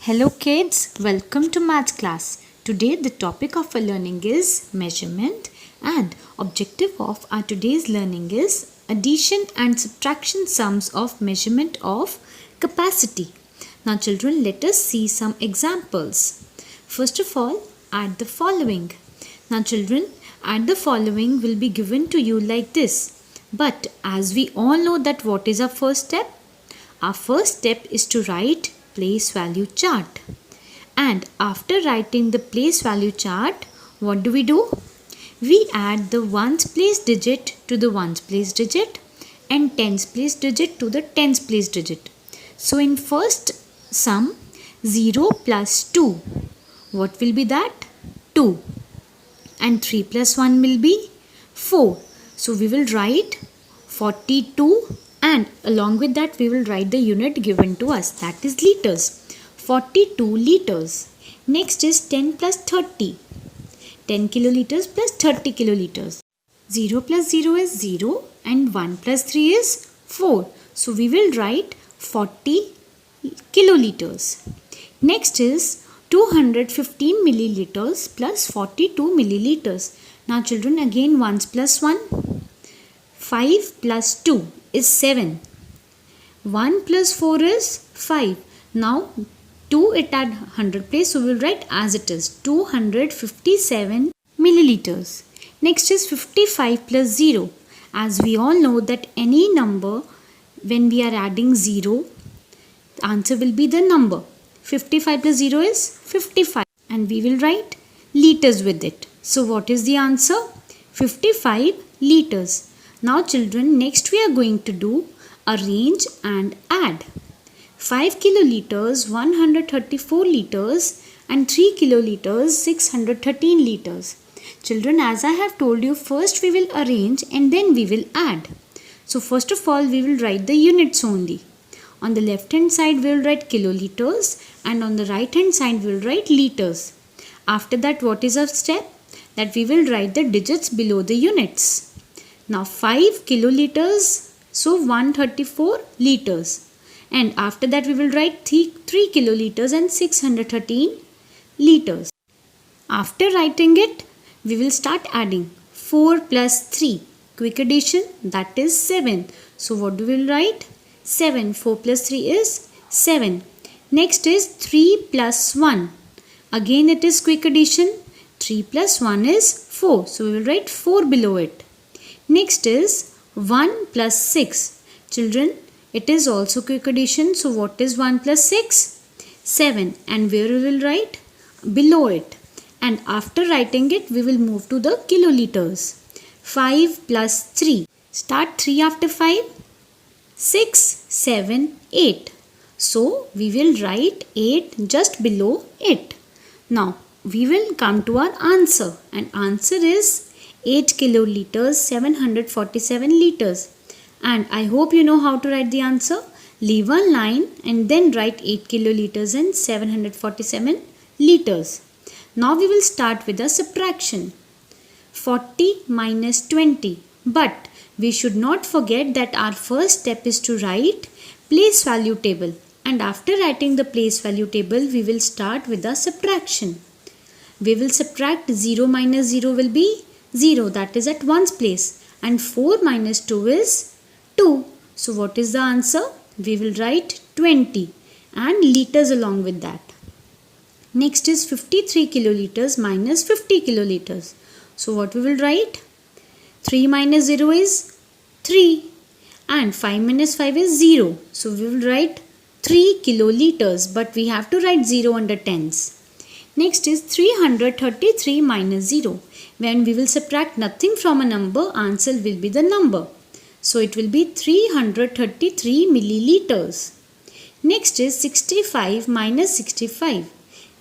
Hello kids, welcome to maths class. Today the topic of our learning is measurement and objective of our today's learning is addition and subtraction sums of measurement of capacity. Now children, let us see some examples. First of all, add the following. Now children, add the following will be given to you like this. But as we all know that what is our first step? Our first step is to write place value chart. And after writing the place value chart, what do? We add the ones place digit to the ones place digit and tens place digit to the tens place digit. So in first sum, 0 plus 2. What will be that? 2. And 3 plus 1 will be 4. So we will write 42 and along with that we will write the unit given to us, that is liters. 42 liters. Next is 10 plus 30. 10 kiloliters plus 30 kiloliters. 0 plus 0 is 0 and 1 plus 3 is 4. So we will write 40 kiloliters. Next is 215 milliliters plus 42 milliliters. Now children, again 1 plus 1. 5 plus 2 is 7. 1 plus 4 is 5. Now 2 it at 100 place, so we will write as it is 257 milliliters. Next is 55 plus 0. As we all know that any number when we are adding 0, the answer will be the number. 55 plus 0 is 55 and we will write liters with it. So what is the answer? 55 liters. Now children, next we are going to do arrange and add. 5 kiloliters, 134 liters and 3 kiloliters, 613 liters. Children, as I have told you, first we will arrange and then we will add. So first of all, we will write the units only. On the left hand side, we will write kiloliters and on the right hand side, we will write liters. After that, what is our step? That we will write the digits below the units. Now 5 kiloliters, so 134 liters. And after that we will write 3 kiloliters and 613 liters. After writing it, we will start adding 4 plus 3. Quick addition, that is 7. So what do we write? 7. 4 plus 3 is 7. Next is 3 plus 1. Again it is quick addition. 3 plus 1 is 4. So we will write 4 below it. Next is 1 plus 6. Children, it is also quick addition. So what is 1 plus 6? 7. And where we will write? Below it. And after writing it, we will move to the kiloliters. 5 plus 3. Start 3 after 5. 6, 7, 8. So we will write 8 just below it. Now we will come to our answer. And answer is 8 kiloliters, 747 liters. And I hope you know how to write the answer. Leave one line and then write 8 kiloliters and 747 liters. Now we will start with a subtraction. 40 minus 20. But we should not forget that our first step is to write place value table. And after writing the place value table, we will start with a subtraction. We will subtract 0 minus 0 will be 0, that is at ones place, and 4 minus 2 is 2. So what is the answer? We will write 20 and liters along with that. Next is 53 kiloliters minus 50 kiloliters. So what we will write? 3 minus 0 is 3 and 5 minus 5 is 0. So we will write 3 kiloliters, but we have to write 0 under tens. Next is 333 minus 0. When we will subtract nothing from a number, answer will be the number. So it will be 333 milliliters. Next is 65 minus 65.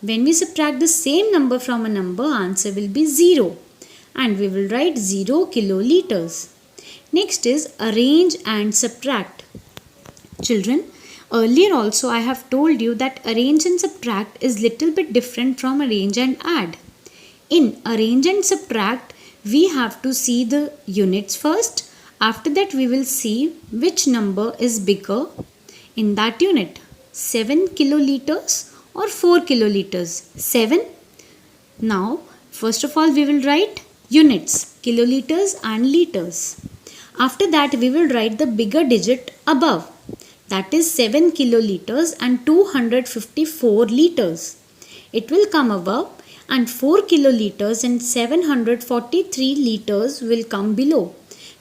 When we subtract the same number from a number, answer will be 0. And we will write 0 kiloliters. Next is arrange and subtract. Children, earlier also I have told you that arrange and subtract is little bit different from arrange and add. In arrange and subtract, we have to see the units first. After that we will see which number is bigger in that unit. 7 kiloliters or 4 kiloliters? 7. Now, first of all, we will write units, kiloliters and liters. After that, we will write the bigger digit above. That is 7 kiloliters and 254 liters. It will come above, and 4 kiloliters and 743 liters will come below,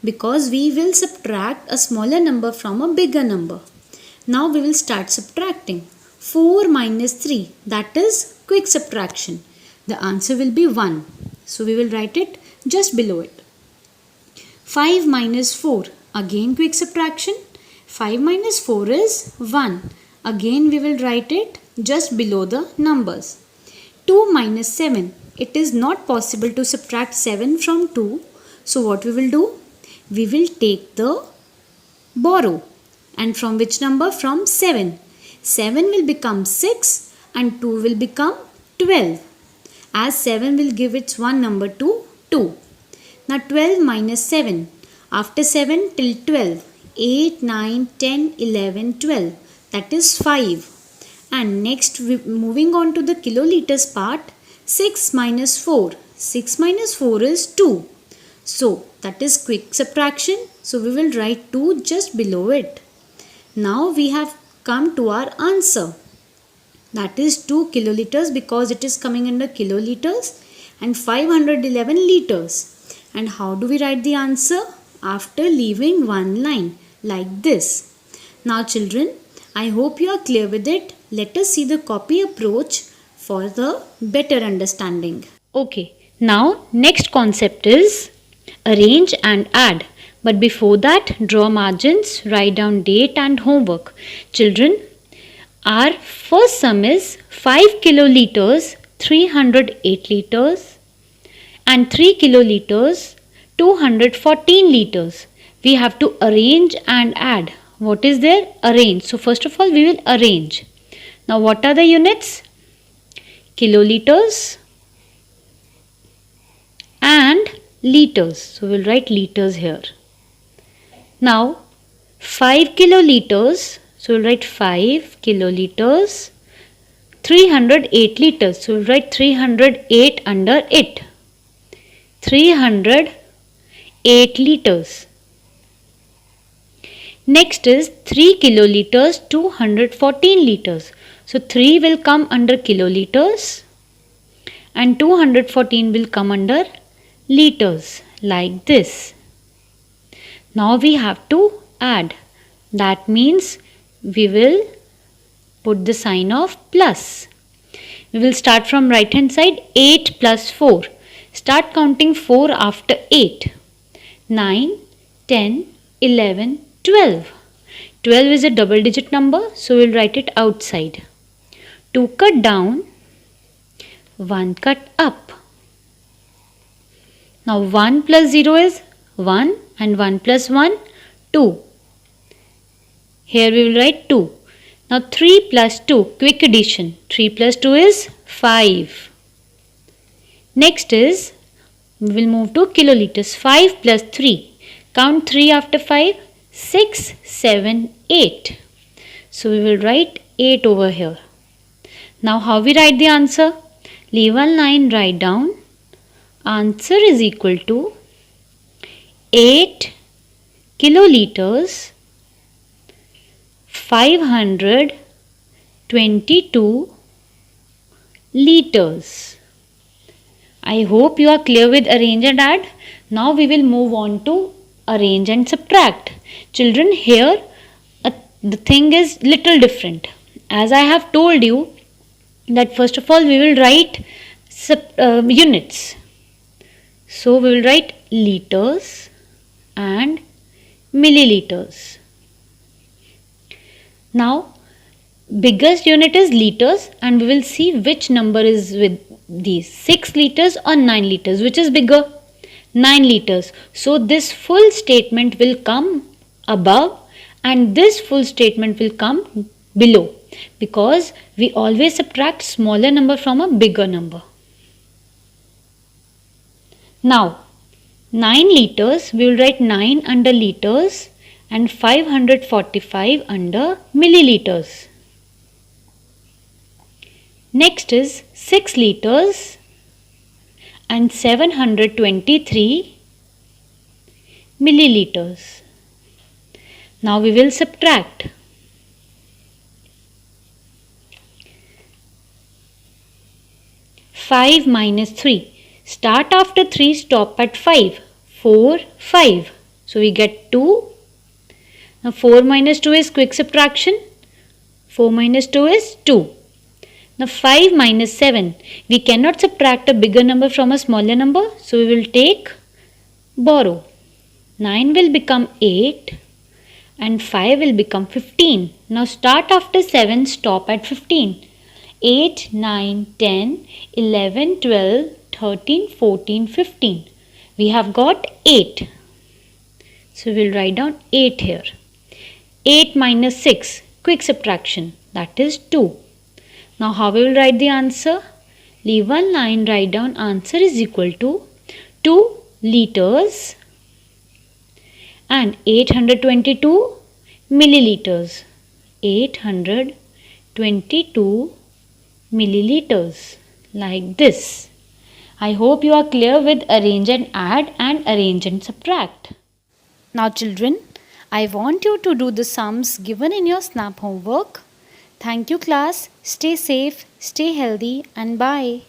because we will subtract a smaller number from a bigger number. Now we will start subtracting. 4 minus 3, that is quick subtraction. The answer will be 1. So we will write it just below it. 5 minus 4, again quick subtraction. 5 minus 4 is 1. Again we will write it just below the numbers. 2 minus 7, it is not possible to subtract 7 from 2. So what we will do? We will take the borrow. And from which number? From 7. 7 will become 6 and 2 will become 12. As 7 will give its one number to 2. Now 12 minus 7. After 7 till 12. 8, 9, 10, 11, 12. That is 5. And next, moving on to the kiloliters part, 6 minus 4. 6 minus 4 is 2. So, that is quick subtraction. So, we will write 2 just below it. Now, we have come to our answer. That is 2 kiloliters, because it is coming under kiloliters, and 511 liters. And how do we write the answer? After leaving one line, like this. Now, children, I hope you are clear with it. Let us see the copy approach for the better understanding. Okay, now next concept is arrange and add. But before that, draw margins, write down date and homework. Children, our first sum is 5 kiloliters, 308 liters, and 3 kiloliters, 214 liters. We have to arrange and add. What is there? Arrange. So first of all, we will arrange. Now what are the units? Kiloliters and liters. So we'll write liters here. Now 5 kiloliters. So we'll write 5 kiloliters. 308 liters. So we'll write 308 under it. 308 liters. Next is 3 kiloliters, 214 liters. So 3 will come under kiloliters and 214 will come under liters, like this. Now we have to add. That means we will put the sign of plus. We will start from right hand side. 8 plus 4. Start counting 4 after 8. 9, 10, 11, 12. 12 is a double digit number, so we'll write it outside. 2 cut down, 1 cut up. Now 1 plus 0 is 1 and 1 plus 1, 2. Here we will write 2. Now 3 plus 2, quick addition. 3 plus 2 is 5. Next is, we will move to kiloliters. 5 plus 3. Count 3 after 5. 6, 7, 8. So we will write 8 over here. Now how we write the answer? Leave one line, write down. Answer is equal to 8 kiloliters, 522 liters. I hope you are clear with arrange and add. Now we will move on to arrange and subtract. Children, here the thing is little different. As I have told you that first of all we will write units. So we will write liters and milliliters. Now biggest unit is liters, and we will see which number is with these, 6 liters or 9 liters. Which is bigger? 9 liters. So this full statement will come above and this full statement will come below, because we always subtract smaller number from a bigger number. Now 9 liters, we will write 9 under liters and 545 under milliliters. Next is 6 liters and 723 milliliters. Now we will subtract. 5 minus 3. Start after 3, stop at 5. 4, 5. So we get 2. Now 4 minus 2 is quick subtraction. 4 minus 2 is 2. Now 5 minus 7. We cannot subtract a bigger number from a smaller number. So we will take borrow. 9 will become 8 and 5 will become 15. Now start after 7, stop at 15. 8, 9, 10, 11, 12, 13, 14, 15. We have got 8. So we will write down 8 here. 8 minus 6, quick subtraction, that is 2. Now how we will write the answer? Leave one line, write down answer is equal to 2 liters and 822 milliliters. 822 milliliters, like this. I hope you are clear with arrange and add and arrange and subtract. Now children, I want you to do the sums given in your SNAP homework. Thank you class. Stay safe, stay healthy and bye.